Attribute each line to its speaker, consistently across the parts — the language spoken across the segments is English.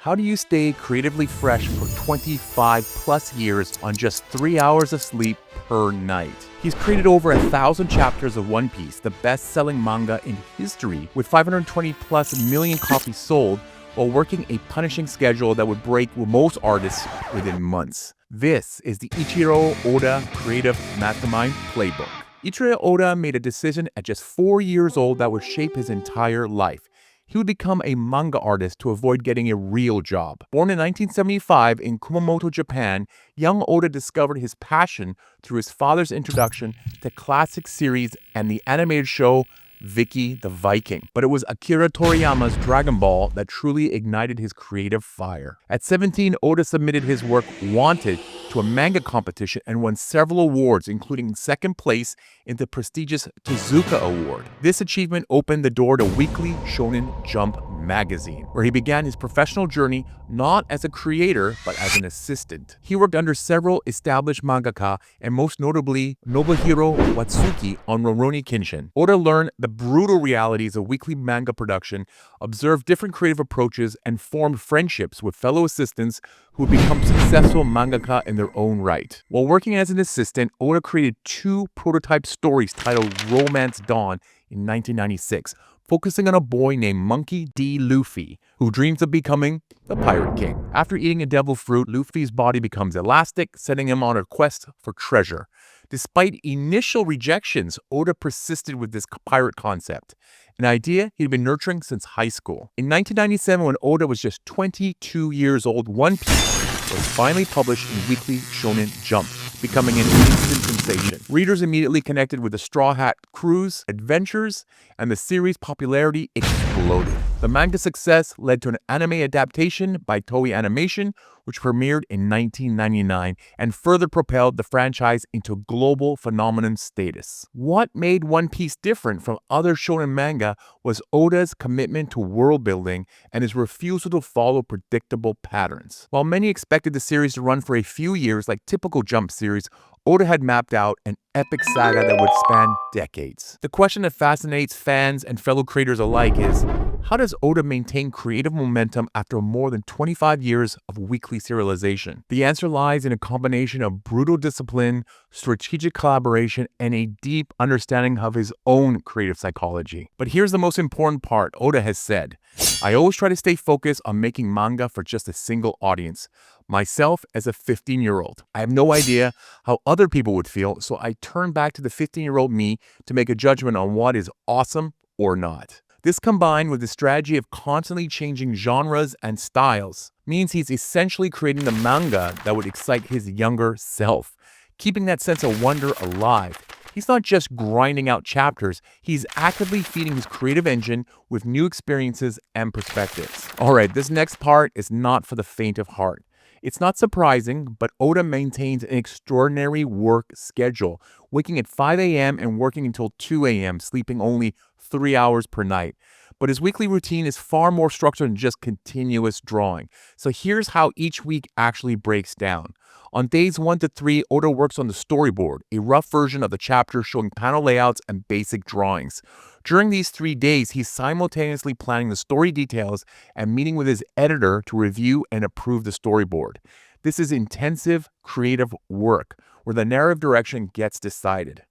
Speaker 1: How do you stay creatively fresh for 25 plus years on just 3 hours of sleep per night? He's created over 1,000 chapters of One Piece, the best-selling manga in history, with 520 plus million copies sold, while working a punishing schedule that would break most artists within months. This is the Eiichiro Oda Creative Mastermind Playbook. Eiichiro Oda made a decision at just 4 years old that would shape his entire life. He would become a manga artist to avoid getting a real job. Born in 1975 in Kumamoto, Japan, young Oda discovered his passion through his father's introduction to classic series and the animated show Vicky the Viking. But it was Akira Toriyama's Dragon Ball that truly ignited his creative fire. At 17, Oda submitted his work Wanted to a manga competition and won several awards, including second place in the prestigious Tezuka Award. This achievement opened the door to weekly Shonen Jump magazine, where he began his professional journey not as a creator, but as an assistant. He worked under several established mangaka, and most notably Nobuhiro Watsuki on Rurouni Kenshin. Oda learned the brutal realities of weekly manga production, observed different creative approaches, and formed friendships with fellow assistants who would become successful mangaka in their own right. While working as an assistant, Oda created 2 prototype stories titled Romance Dawn in 1996, focusing on a boy named Monkey D. Luffy, who dreams of becoming the Pirate King. After eating a devil fruit, Luffy's body becomes elastic, setting him on a quest for treasure. Despite initial rejections, Oda persisted with this pirate concept, an idea he'd been nurturing since high school. In 1997, when Oda was just 22 years old, One Piece was finally published in weekly Shonen Jump, becoming an instant sensation. Readers immediately connected with the Straw Hat Crew's adventures, and the series' popularity exploded. The manga success led to an anime adaptation by Toei Animation, which premiered in 1999 and further propelled the franchise into global phenomenon status. What made One Piece different from other shonen manga was Oda's commitment to world building and his refusal to follow predictable patterns. While many expected the series to run for a few years like typical Jump series, Oda had mapped out an epic saga that would span decades. The question that fascinates fans and fellow creators alike is, how does Oda maintain creative momentum after more than 25 years of weekly serialization? The answer lies in a combination of brutal discipline, strategic collaboration, and a deep understanding of his own creative psychology. But here's the most important part. Oda has said, "I always try to stay focused on making manga for just a single audience. Myself as a 15-year-old. I have no idea how other people would feel, so I turn back to the 15-year-old me to make a judgment on what is awesome or not." This, combined with the strategy of constantly changing genres and styles, means he's essentially creating the manga that would excite his younger self, keeping that sense of wonder alive. He's not just grinding out chapters, he's actively feeding his creative engine with new experiences and perspectives. Alright, this next part is not for the faint of heart. It's not surprising, but Oda maintains an extraordinary work schedule, waking at 5 a.m. and working until 2 a.m., sleeping only 3 hours per night. But his weekly routine is far more structured than just continuous drawing. So here's how each week actually breaks down. On days 1 to 3, Oda works on the storyboard, a rough version of the chapter showing panel layouts and basic drawings. During these 3 days, he's simultaneously planning the story details and meeting with his editor to review and approve the storyboard. This is intensive creative work where the narrative direction gets decided.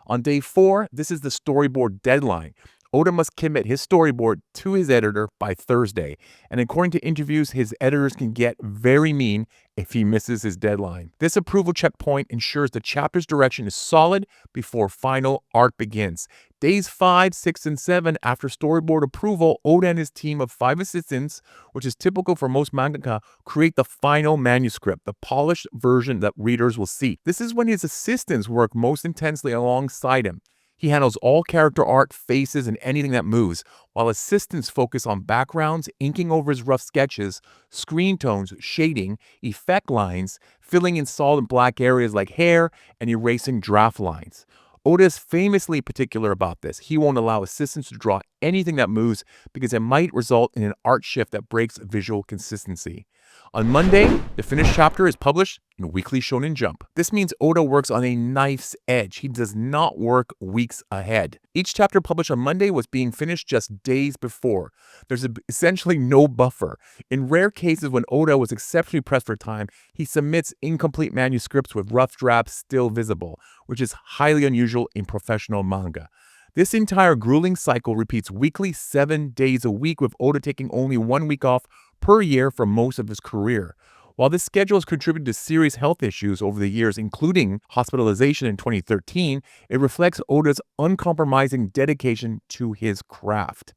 Speaker 1: On day 4, this is the storyboard deadline. Oda must commit his storyboard to his editor by Thursday, and according to interviews, his editors can get very mean if he misses his deadline. This approval checkpoint ensures the chapter's direction is solid before final art begins. Days 5, 6, and 7 after storyboard approval, Oda and his team of 5 assistants, which is typical for most mangaka, create the final manuscript, the polished version that readers will see. This is when his assistants work most intensely alongside him. He handles all character art, faces, and anything that moves, while assistants focus on backgrounds, inking over his rough sketches, screen tones, shading, effect lines, filling in solid black areas like hair, and erasing draft lines. Oda is famously particular about this. He won't allow assistants to draw anything that moves because it might result in an art shift that breaks visual consistency. On Monday, the finished chapter is published in Weekly Shonen Jump. This means Oda works on a knife's edge. He does not work weeks ahead. Each chapter published on Monday was being finished just days before. There's essentially no buffer. In rare cases when Oda was exceptionally pressed for time, he submits incomplete manuscripts with rough drafts still visible, which is highly unusual in professional manga. This entire grueling cycle repeats weekly 7 days a week, with Oda taking only 1 week off per year for most of his career. While this schedule has contributed to serious health issues over the years, including hospitalization in 2013, it reflects Oda's uncompromising dedication to his craft.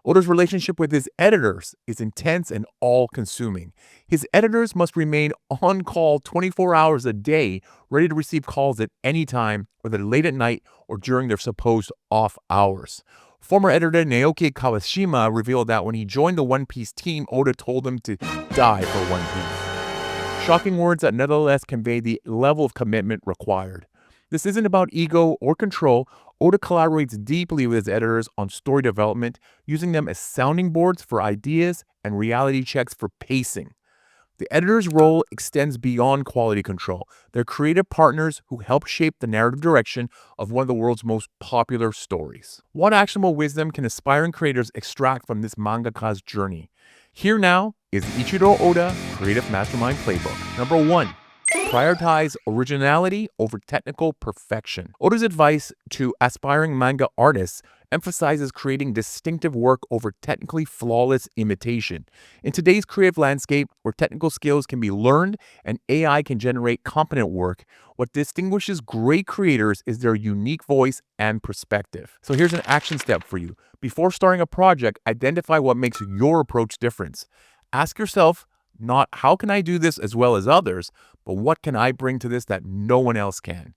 Speaker 1: Oda's relationship with his editors is intense and all-consuming. His editors must remain on call 24 hours a day, ready to receive calls at any time, whether late at night or during their supposed off hours. Former editor Naoki Kawashima revealed that when he joined the One Piece team, Oda told him to die for One Piece. Shocking words that nevertheless convey the level of commitment required. This isn't about ego or control. Oda collaborates deeply with his editors on story development, using them as sounding boards for ideas and reality checks for pacing. The editor's role extends beyond quality control. They're creative partners who help shape the narrative direction of one of the world's most popular stories. What actionable wisdom can aspiring creators extract from this mangaka's journey? Here now is Eiichiro Oda Creative Mastermind Playbook. Number 1. Prioritize originality over technical perfection. Oda's advice to aspiring manga artists emphasizes creating distinctive work over technically flawless imitation. In today's creative landscape, where technical skills can be learned and AI can generate competent work, what distinguishes great creators is their unique voice and perspective. So here's an action step for you. Before starting a project, identify what makes your approach different. Ask yourself, not how can I do this as well as others, but what can I bring to this that no one else can?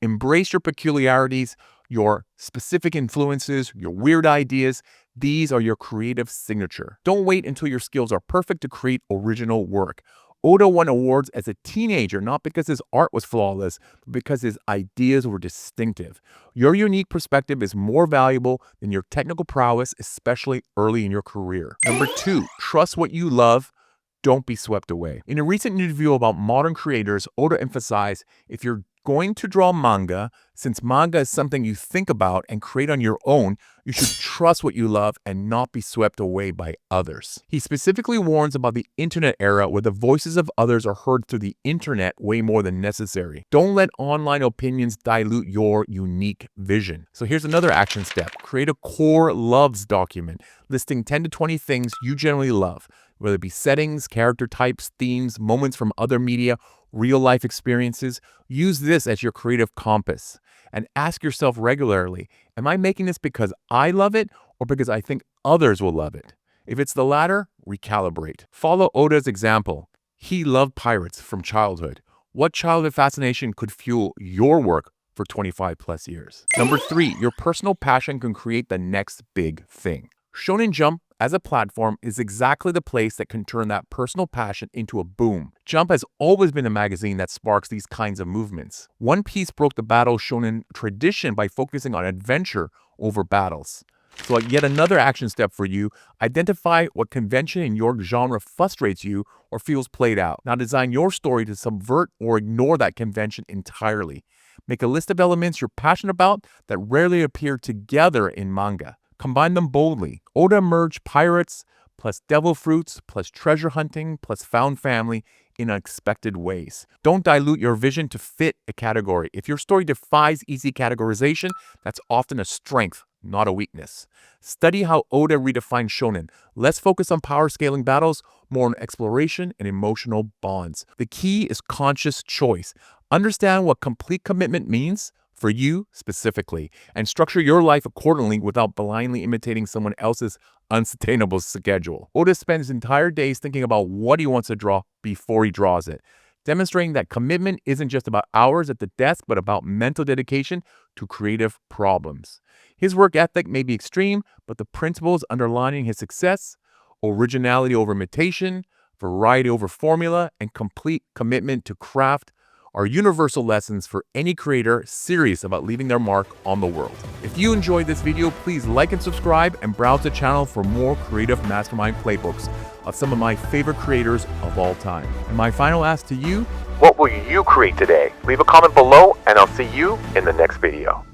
Speaker 1: Embrace your peculiarities, your specific influences, your weird ideas. These are your creative signature. Don't wait until your skills are perfect to create original work. Oda won awards as a teenager, not because his art was flawless, but because his ideas were distinctive. Your unique perspective is more valuable than your technical prowess, especially early in your career. Number 2, trust what you love. Don't be swept away. In a recent interview about modern creators, Oda emphasized, if you're going to draw manga, since manga is something you think about and create on your own, you should trust what you love and not be swept away by others. He specifically warns about the internet era where the voices of others are heard through the internet way more than necessary. Don't let online opinions dilute your unique vision. So here's another action step. Create a core loves document, listing 10 to 20 things you generally love, whether it be settings, character types, themes, moments from other media, real-life experiences. Use this as your creative compass. And ask yourself regularly, am I making this because I love it or because I think others will love it? If it's the latter, recalibrate. Follow Oda's example. He loved pirates from childhood. What childhood fascination could fuel your work for 25 plus years? Number 3, your personal passion can create the next big thing. Shonen Jump as a platform is exactly the place that can turn that personal passion into a boom. Jump has always been a magazine that sparks these kinds of movements. One Piece broke the battle shonen tradition by focusing on adventure over battles. So yet another action step for you, identify what convention in your genre frustrates you or feels played out. Now design your story to subvert or ignore that convention entirely. Make a list of elements you're passionate about that rarely appear together in manga. Combine them boldly. Oda merged pirates plus devil fruits plus treasure hunting plus found family in unexpected ways. Don't dilute your vision to fit a category. If your story defies easy categorization, that's often a strength, not a weakness. Study how Oda redefined shonen. Less focus on power scaling battles, more on exploration and emotional bonds. The key is conscious choice. Understand what complete commitment means for you specifically, and structure your life accordingly without blindly imitating someone else's unsustainable schedule. Oda spends entire days thinking about what he wants to draw before he draws it, demonstrating that commitment isn't just about hours at the desk, but about mental dedication to creative problems. His work ethic may be extreme, but the principles underlying his success, originality over imitation, variety over formula, and complete commitment to craft, are universal lessons for any creator serious about leaving their mark on the world. If you enjoyed this video, please like and subscribe and browse the channel for more creative mastermind playbooks of some of my favorite creators of all time. And my final ask to you, what will you create today? Leave a comment below and I'll see you in the next video.